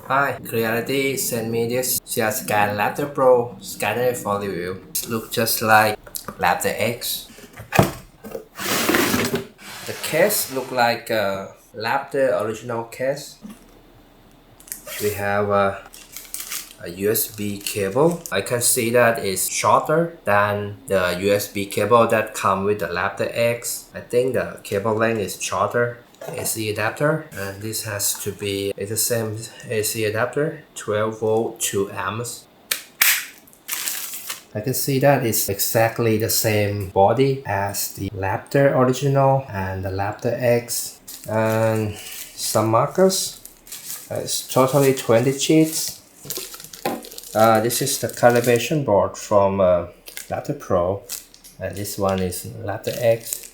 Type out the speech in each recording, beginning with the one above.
Hi, Creality sent me this scan Raptor Pro scanner for review. It looks just like Raptor X. The case look like a Raptor original case. We have a USB cable. I can see that it's shorter than the USB cable that come with the Raptor X. I think the cable length is shorter. AC adapter, and this has to be the same AC adapter, 12 volt 2 amps. I can see that it's exactly the same body as the Raptor original and the Raptor X, and some markers. It's totally 20 sheets. This is the calibration board from Raptor Pro, and this one is Raptor X.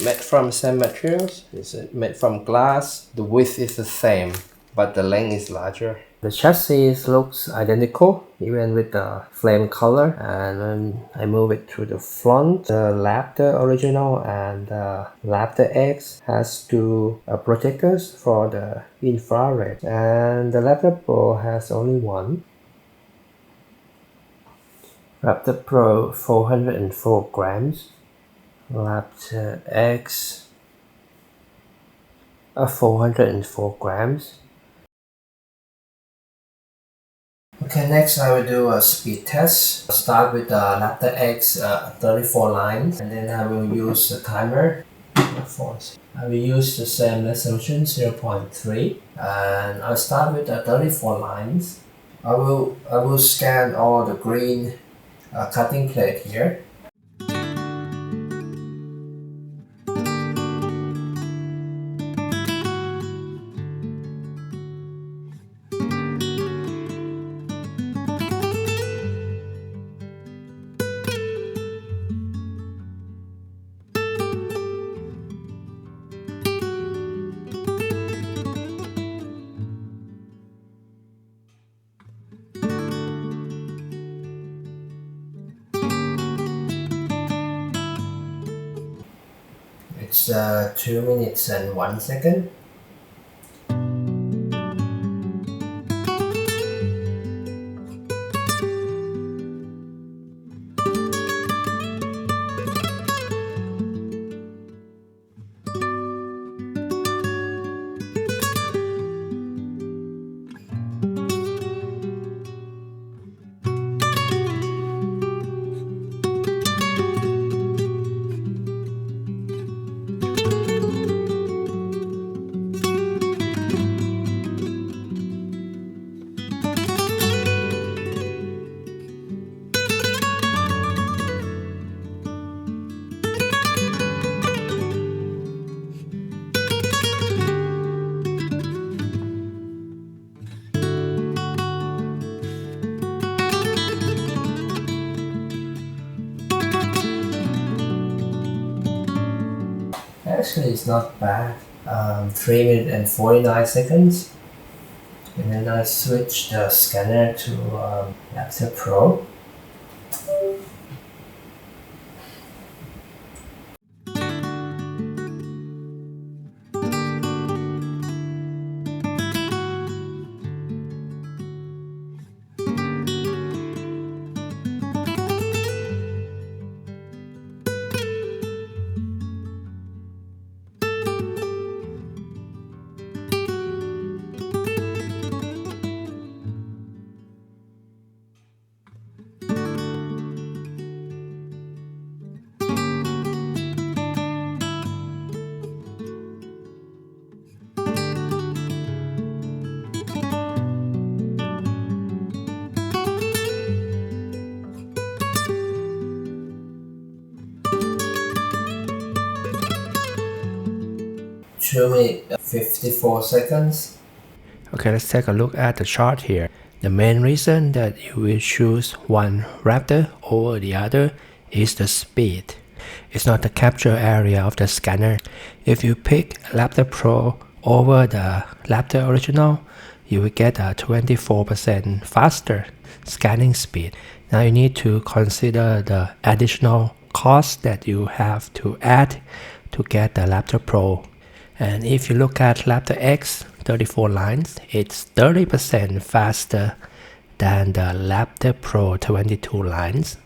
Made from same materials. It's made from glass. The width is the same, but the length is larger. The chassis looks identical, even with the flame color. And when I move it to the front, the Raptor original and the Raptor X has two protectors for the infrared, and the Raptor Pro has only one. Raptor Pro 404 grams. Raptor X 404 grams. Okay, next I will do a speed test. I'll start with the Raptor X 34 lines, and then I will use the timer. I will use the same resolution 0.3, and I'll start with the 34 lines. I will scan all the green cutting plate here. It's 2 minutes and 1 second. Actually, it's not bad. 3 minutes and 49 seconds. And then I switch the scanner to Raptor Pro. Show me 54 seconds. Okay, let's take a look at the chart here. The main reason that you will choose one Raptor over the other is the speed. It's not the capture area of the scanner. If you pick Raptor Pro over the Raptor original, you will get a 24% faster scanning speed. Now you need to consider the additional cost that you have to add to get the Raptor Pro. And if you look at Raptor X, 34 lines. It's 30% faster than the Raptor Pro 22 lines,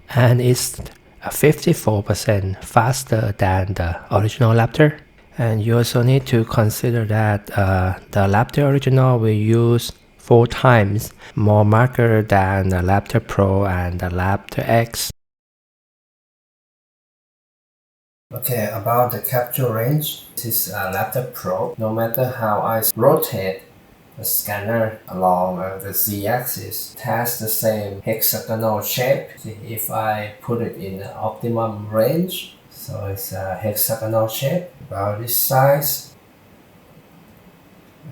and it's 54% faster than the original Raptor. And you also need to consider that the Raptor original will use 4 times more marker than the Raptor Pro and the Raptor X. Okay, about the capture range, this is a Raptor Pro. No matter how I rotate the scanner along the z-axis, it has the same hexagonal shape. See, if I put it in the optimum range, so it's a hexagonal shape about this size.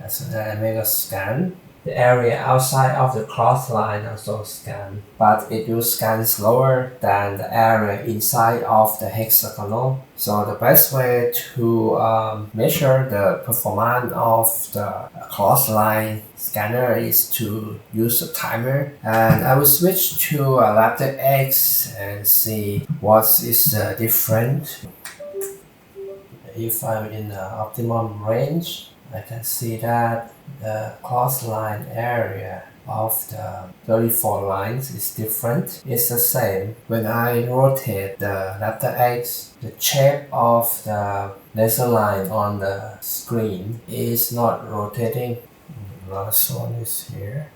So then I make a scan. The area outside of the cross line also scan, but it will scan slower than the area inside of the hexagonal. So the best way to measure the performance of the cross line scanner is to use a timer. And I will switch to a Raptor X and see what is different. If I'm in the optimum range, I can see that the cross line area of the 34 lines is different. It's the same. When I rotate the Raptor X, the shape of the laser line on the screen is not rotating. The last one is here.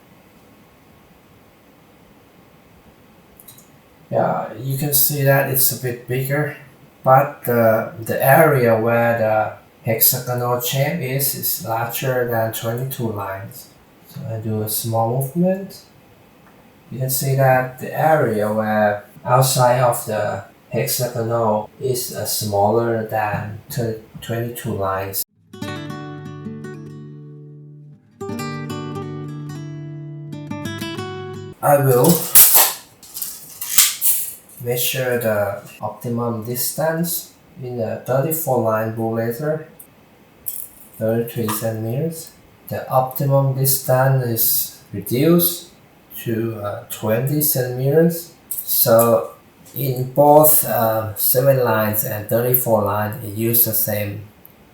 Yeah, you can see that it's a bit bigger, but the area where the hexagonal shape is larger than 22 lines. So I do a small movement. You can see that the area where outside of the hexagonal is smaller than 22 lines. I will measure the optimum distance in a 34 line blue laser, 33 centimeters. The optimum distance is reduced to 20 centimeters. So in both 7 lines and 34 lines, it uses the same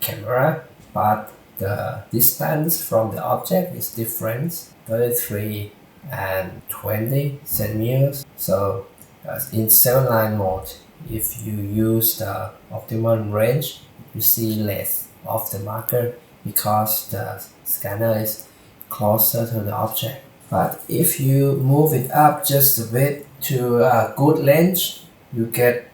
camera, but the distance from the object is different, 33 and 20 centimeters. So in 7 line mode, if you use the optimum range, you see less of the marker because the scanner is closer to the object. But if you move it up just a bit to a good length, you get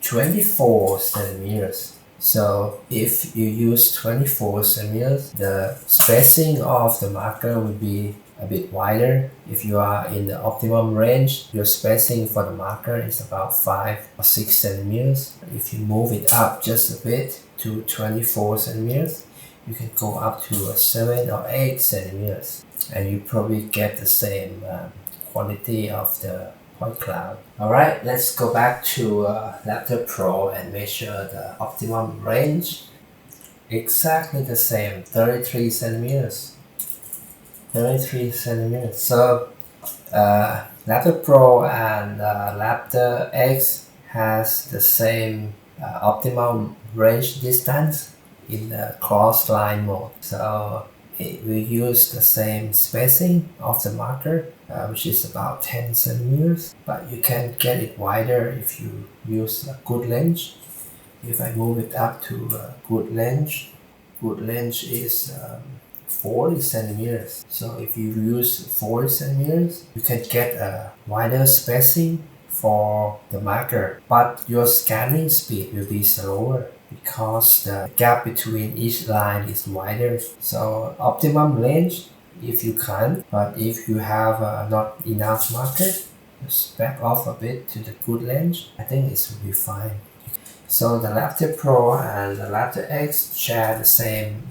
24 centimeters. So if you use 24 centimeters, the spacing of the marker will be a bit wider. If you are in the optimum range, your spacing for the marker is about 5 or 6 centimeters. If you move it up just a bit to 24 centimeters, you can go up to 7 or 8 centimeters, and you probably get the same quality of the point cloud. Alright, let's go back to Raptor Pro and measure the optimum range. Exactly the same, 33 centimeters. 33 centimeters. So Raptor Pro and Raptor X has the same optimum range distance in the cross line mode. So it will use the same spacing of the marker, which is about 10 centimeters, but you can get it wider if you use a good lens. If I move it up to a good lens is 40 centimeters. So if you use 40 centimeters, you can get a wider spacing for the marker, but your scanning speed will be slower because the gap between each line is wider. So optimum range if you can, but if you have not enough marker, just back off a bit to the good lens. I think it will be fine. So the Raptor Pro and the Raptor X share the same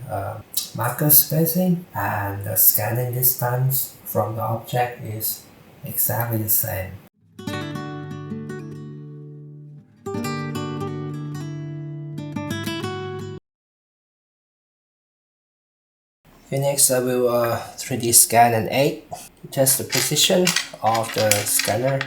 marker spacing, and the scanning distance from the object is exactly the same. Okay, next I will 3D scan an 8, test the position of the scanner.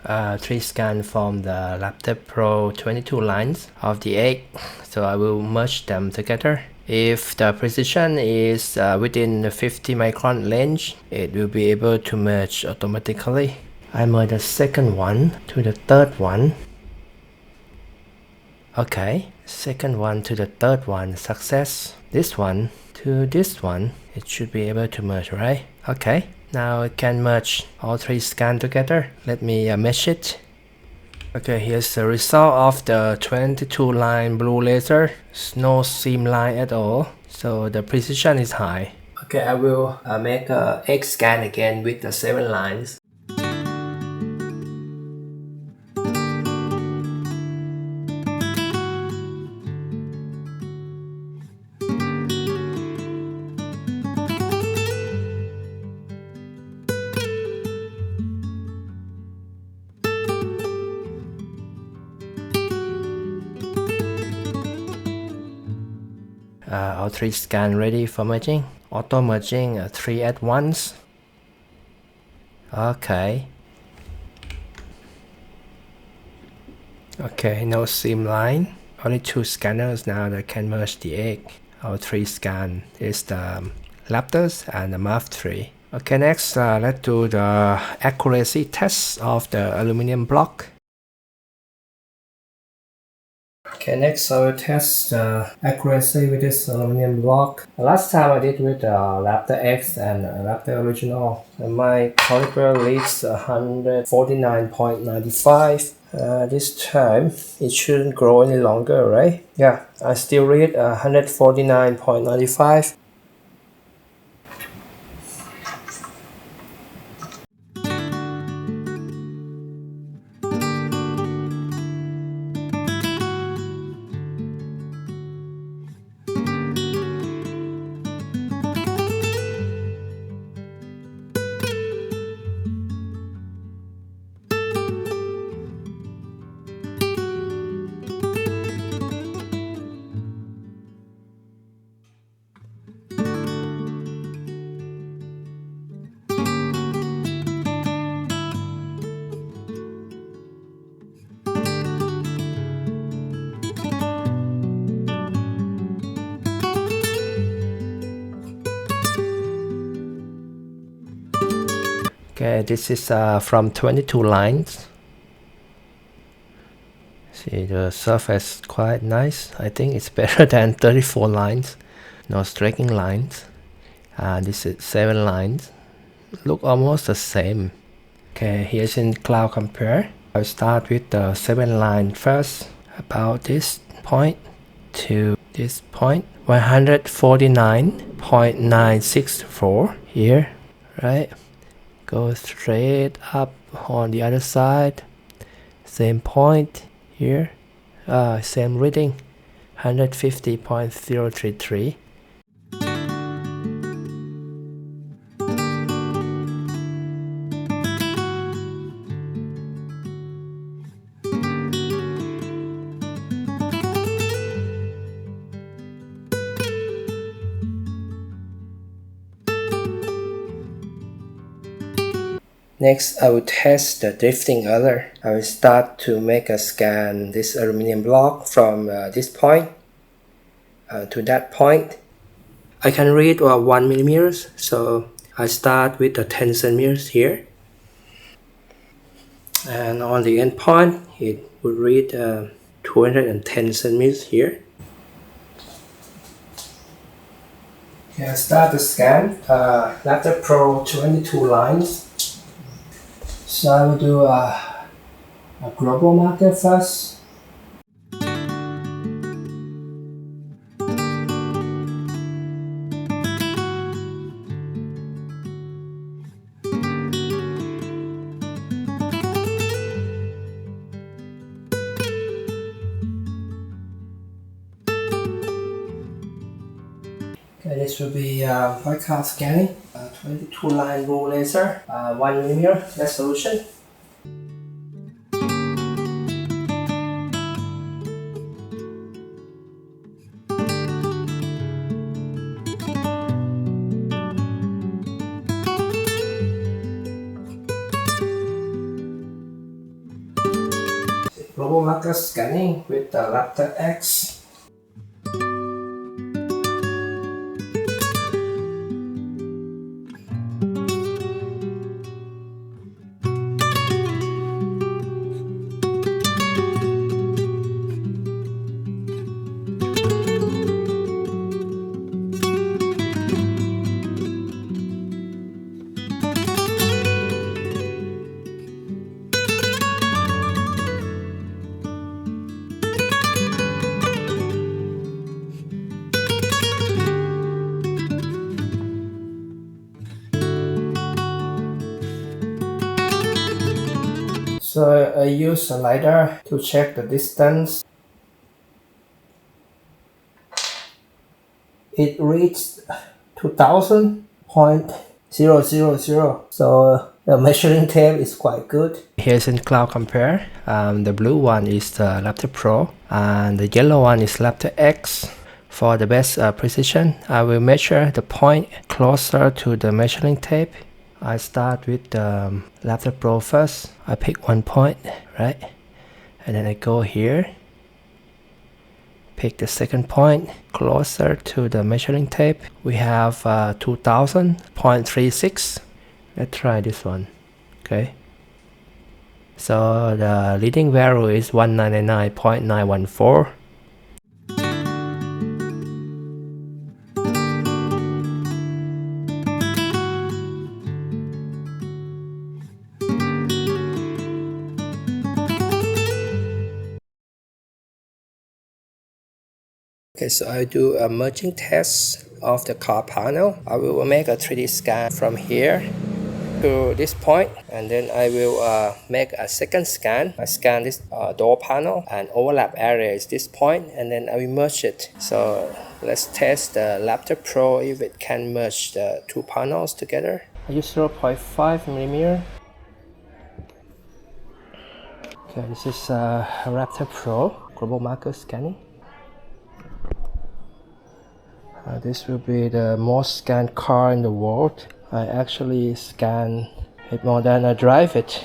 3 scan from the Raptor Pro 22 lines of the egg, so I will merge them together. If the precision is within the 50 micron range, it will be able to merge automatically. I merge the second one to the third one. Okay, second one to the third one, success. This one to this one, it should be able to merge, right? Okay, now I can merge all 3 scans together. Let me mesh it. Okay, here's the result of the 22 line blue laser. No seam line at all, so the precision is high. Okay, I will make a X scan again with the 7 lines. All 3 scans ready for merging. Auto merging 3 at once. Okay. Okay, no seam line. Only 2 scanners now that can merge the egg. All 3 scan is the Raptors and the MAF3. Okay, next let's do the accuracy test of the aluminum block. Okay, next I will test the accuracy with this aluminum block. Last time I did with the Raptor X and Raptor Original. And my caliper reads 149.95. This time it shouldn't grow any longer, right? Yeah, I still read 149.95. Okay, this is from 22 lines. See, the surface quite nice. I think it's better than 34 lines. No striking lines. This is 7 lines. Look almost the same. Okay, here's in cloud compare. I'll start with the 7 line first. About this point to this point. 149.964 here, right? Go straight up on the other side, same point here, same reading, 150.033. Next, I will test the drifting error. I will start to make a scan this aluminum block from this point to that point. I can read 1 millimeters, so I start with the 10 centimeters here. And on the end point, it would read 210 centimeters here. Okay, I start the scan. Raptor Pro 22 lines. So I will do a global marker first. Okay, this will be white card scanning. 22 line blue laser, 1 millimeter resolution. global marker scanning with the Raptor X. So I use a LiDAR to check the distance. It reached 2000.000. So the measuring tape is quite good. Here's in cloud compare. The blue one is the Raptor Pro and the yellow one is Raptor X. For the best precision, I will measure the point closer to the measuring tape. I start with the Raptor Pro first. I pick one point, right? And then I go here. Pick the second point closer to the measuring tape. We have 2000.36. Let's try this one. Okay. So the leading value is 199.914. Okay, so I do a merging test of the car panel. I will make a 3D scan from here to this point, and then I will make a second scan. I scan this door panel and overlap area is this point, and then I will merge it. So let's test the Raptor Pro if it can merge the two panels together. I use 0.5 millimeter. Okay, this is Raptor Pro global marker scanning. This will be the most scanned car in the world. I actually scan it more than I drive it.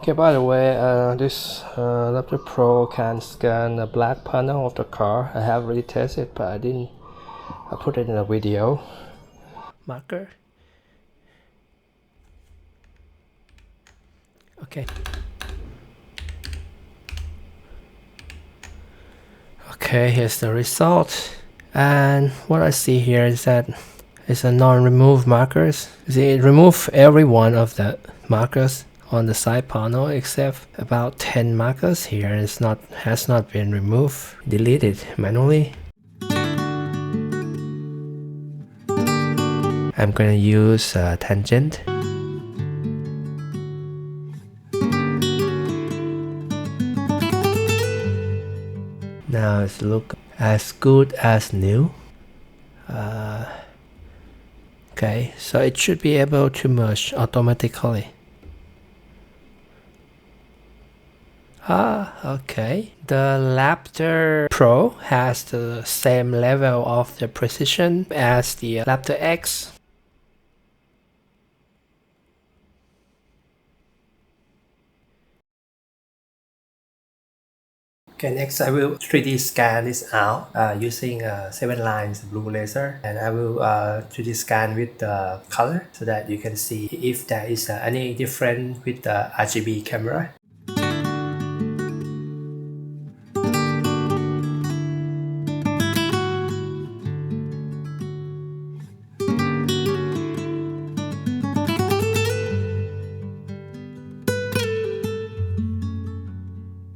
Okay, by the way, this Raptor Pro can scan the black panel of the car. I have already tested, but I didn't put it in a video. Marker. Okay. Okay, here's the result. And what I see here is that it's a non-remove markers. See, it removed every one of the markers on the side panel except about 10 markers here has not been removed, deleted manually. I'm gonna use tangent. Now it looks as good as new. Okay, so it should be able to merge automatically. Okay. The Raptor Pro has the same level of the precision as the Raptor X. Okay, next I will 3D scan this out using 7 lines blue laser, and I will 3D scan with the color so that you can see if there is any difference with the RGB camera.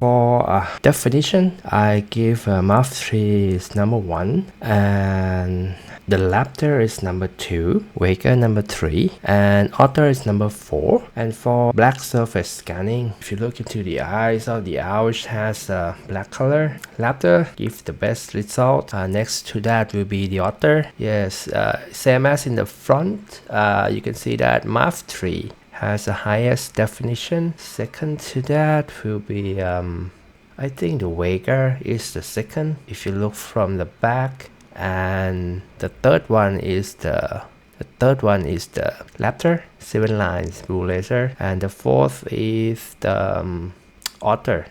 For definition, I give MAF3 is number 1 and the Raptor is number 2, Vega number 3, and Otter is number 4. And for black surface scanning, if you look into the eyes of the owl, which has a black color, Raptor gives the best result. Next to that will be the Otter. Yes, same as in the front, you can see that MAF3 has the highest definition. Second to that will be I think the Vega is the second if you look from the back, and the third one is the Raptor 7 lines blue laser, and the fourth is the Otter.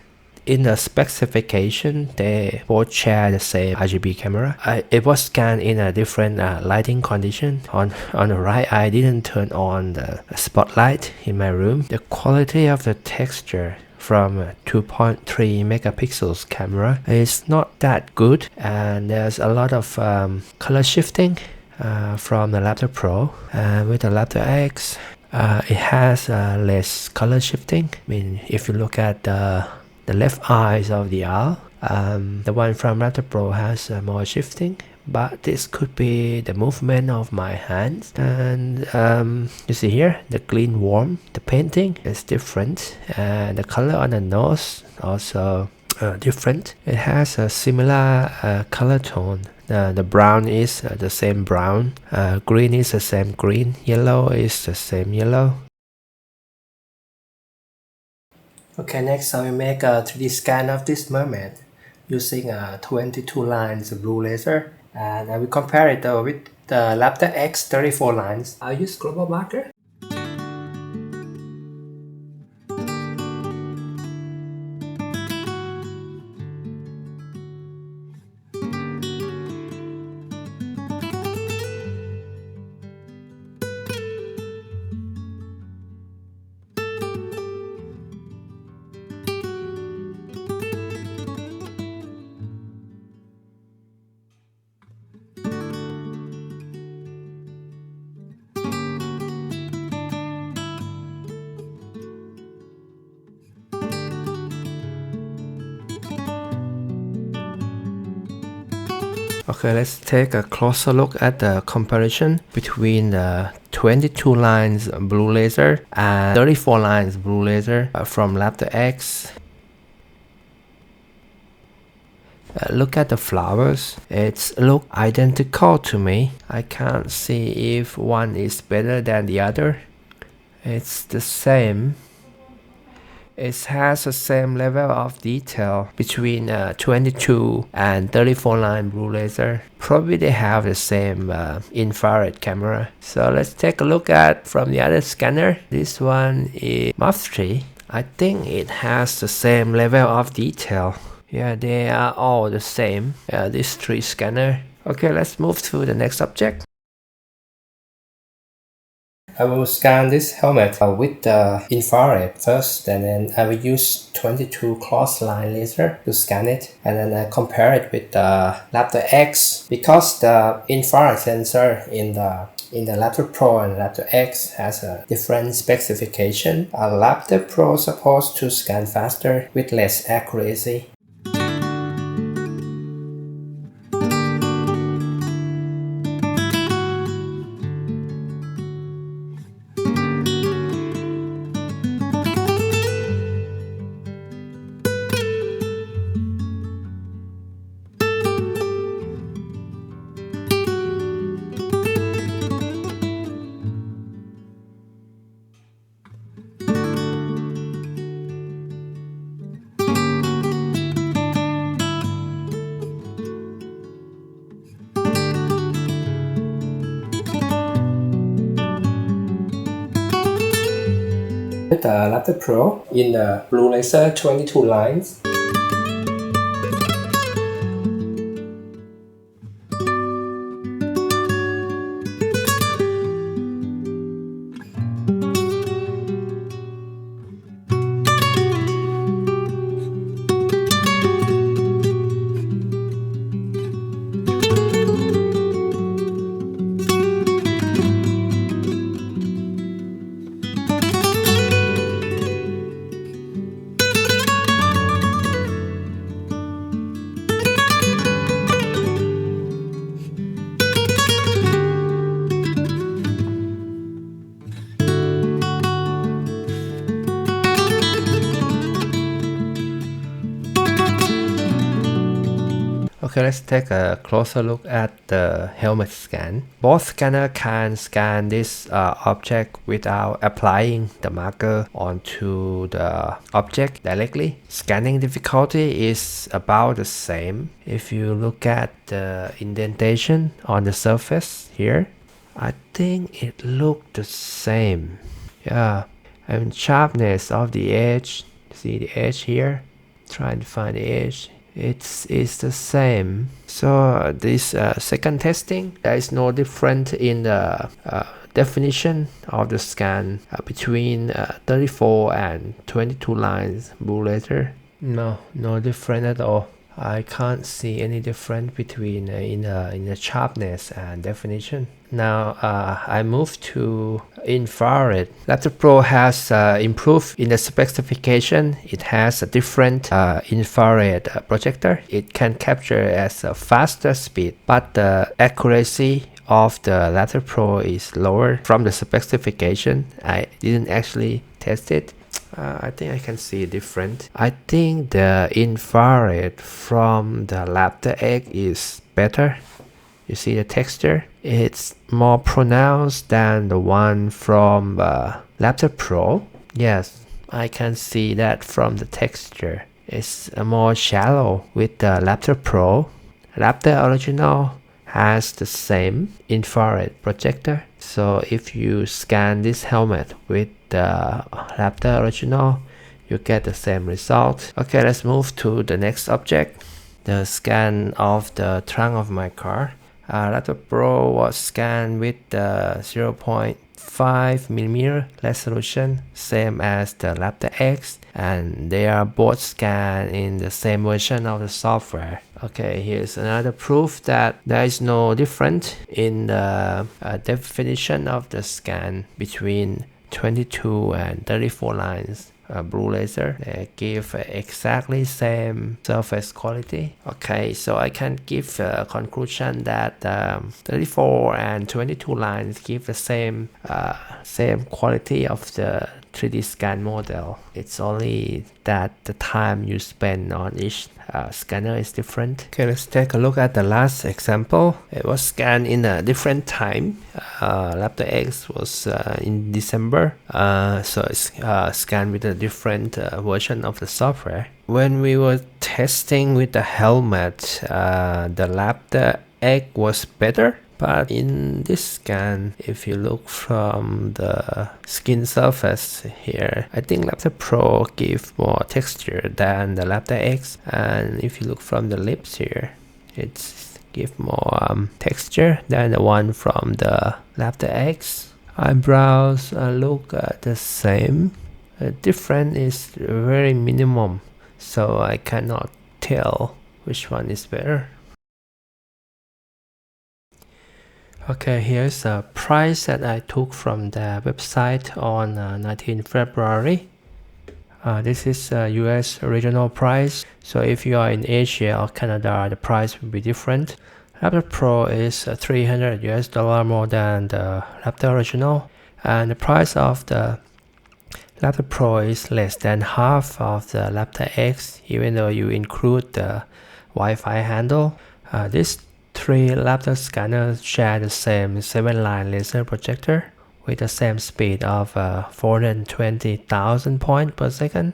In the specification, they both share the same RGB camera. It was scanned in a different lighting condition. On the right, I didn't turn on the spotlight in my room. The quality of the texture from a 2.3 megapixels camera is not that good, and there's a lot of color shifting from the Raptor Pro. With the Raptor X, it has less color shifting. I mean, if you look at the left eyes of the owl, the one from Raptor Pro has more shifting, but this could be the movement of my hands. And you see here the green worm, the painting is different, and the color on the nose also different. It has a similar color tone. The brown is the same brown, green is the same green, yellow is the same yellow. Okay, next I will make a 3D scan of this Mermaid using 22 lines blue laser, and I will compare it with the Raptor X 34 lines. I'll use global marker. Okay, let's take a closer look at the comparison between the 22 lines blue laser and 34 lines blue laser from Raptor X. Look at the flowers, it's look identical to me. I can't see if one is better than the other. It's the same. It has the same level of detail between 22 and 34 line blue laser. Probably they have the same infrared camera. So let's take a look at from the other scanner. This one is MAF3. I think it has the same level of detail. Yeah, they are all the same. These 3 scanners. Okay, let's move to the next object. I will scan this helmet with the infrared first, and then I will use 22 cross line laser to scan it, and then I compare it with the Raptor X. Because the infrared sensor in the Raptor Pro and Raptor X has a different specification. A Raptor Pro is supposed to scan faster with less accuracy. With the Raptor Pro in the blue laser 22 lines. Okay, let's take a closer look at the helmet scan. Both scanners can scan this object without applying the marker onto the object directly. Scanning difficulty is about the same. If you look at the indentation on the surface here, I think it looked the same. Yeah, and sharpness of the edge, see the edge here? Trying to find the edge. It's the same. So this second testing, there is no difference in the definition of the scan between 34 and 22 lines blue laser. No difference at all. I can't see any difference between in the sharpness and definition. Now I move to infrared. Raptor Pro has improved in the specification. It has a different infrared projector. It can capture at a faster speed, but the accuracy of the Raptor Pro is lower from the specification. I didn't actually test it. I think I can see different. I think the infrared from the Raptor X is better. You see the texture? It's more pronounced than the one from Raptor Pro. Yes, I can see that from the texture. It's more shallow with the Raptor Pro. Raptor Original has the same infrared projector. So if you scan this helmet with the Raptor Original, you get the same result. Okay, let's move to the next object. The scan of the trunk of my car. Raptor Pro was scanned with the 0.5mm resolution, same as the Raptor X, and they are both scanned in the same version of the software. Okay, here's another proof that there is no difference in the definition of the scan between 22 and 34 lines. Blue laser, they give exactly same surface quality. Okay, so I can give a conclusion that 34 and 22 lines give the same quality of the 3D scan model. It's only that the time you spend on each scanner is different. Okay, let's take a look at the last example. It was scanned in a different time. Raptor X was in December, so it's scanned with a different version of the software. When we were testing with the helmet, the Raptor X was better But in this scan, if you look from the skin surface here, I think Raptor Pro gives more texture than the Raptor X. And if you look from the lips here, it's give more texture than the one from the Raptor X. Eyebrows look the same. The difference is very minimum, so I cannot tell which one is better. Okay, here's a price that I took from the website on 19 February. This is a US original price, so if you are in Asia or Canada, the price will be different. Raptor Pro is $300 US more than the Raptor original, and the price of the Raptor Pro is less than half of the Raptor X, even though you include the Wi-Fi handle. These three Raptor scanners share the same 7-line laser projector with the same speed of 420,000 points per second.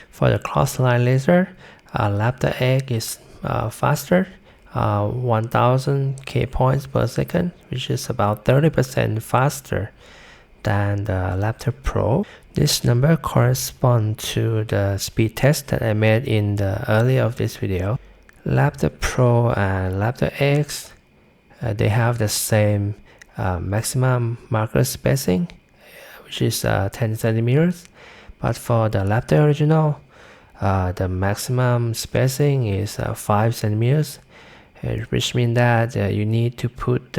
For the cross-line laser, Raptor X is faster, 1000 K points per second, which is about 30% faster than the Raptor Pro. This number corresponds to the speed test that I made in the earlier of this video. Raptor Pro and Raptor X, they have the same maximum marker spacing, which is 10 centimeters. But for the Raptor original, the maximum spacing is 5 centimeters, which means that you need to put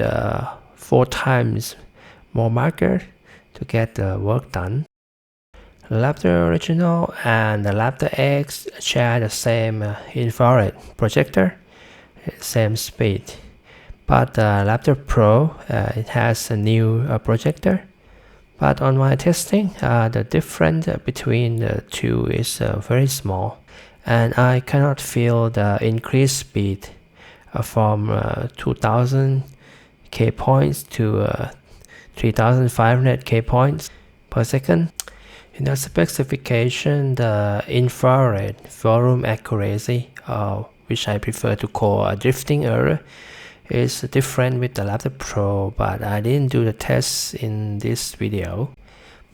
4 times more marker to get the work done. Raptor original and the Raptor X share the same infrared projector, same speed. But the Raptor Pro, it has a new projector. But on my testing, the difference between the two is very small, and I cannot feel the increased speed from 2000 K points to 3500 K points per second. In the specification, the infrared volume accuracy, which I prefer to call a drifting error, is different with the Raptor Pro, but I didn't do the tests in this video.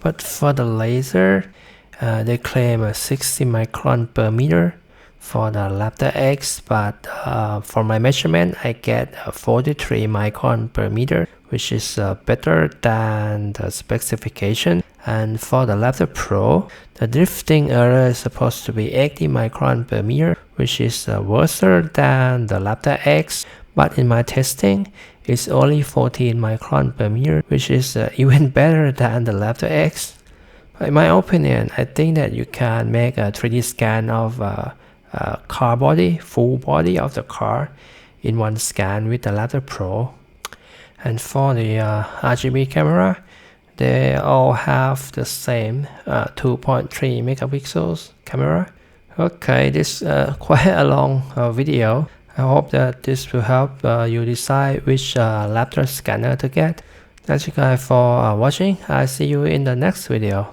But for the laser, they claim a 60 micron per meter for the Raptor X, but for my measurement, I get a 43 micron per meter, which is better than the specification. And for the Raptor Pro, the drifting error is supposed to be 80 micron per meter, which is worse than the Raptor X. But in my testing, it's only 14 micron per meter, which is even better than the Raptor X. In my opinion, I think that you can make a 3D scan of car body, full body of the car in one scan with the Raptor Pro. And for the RGB camera, they all have the same 2.3 megapixels camera. Okay, this is quite a long video. I hope that this will help you decide which Raptor scanner to get. Thank you guys for watching. I'll see you in the next video.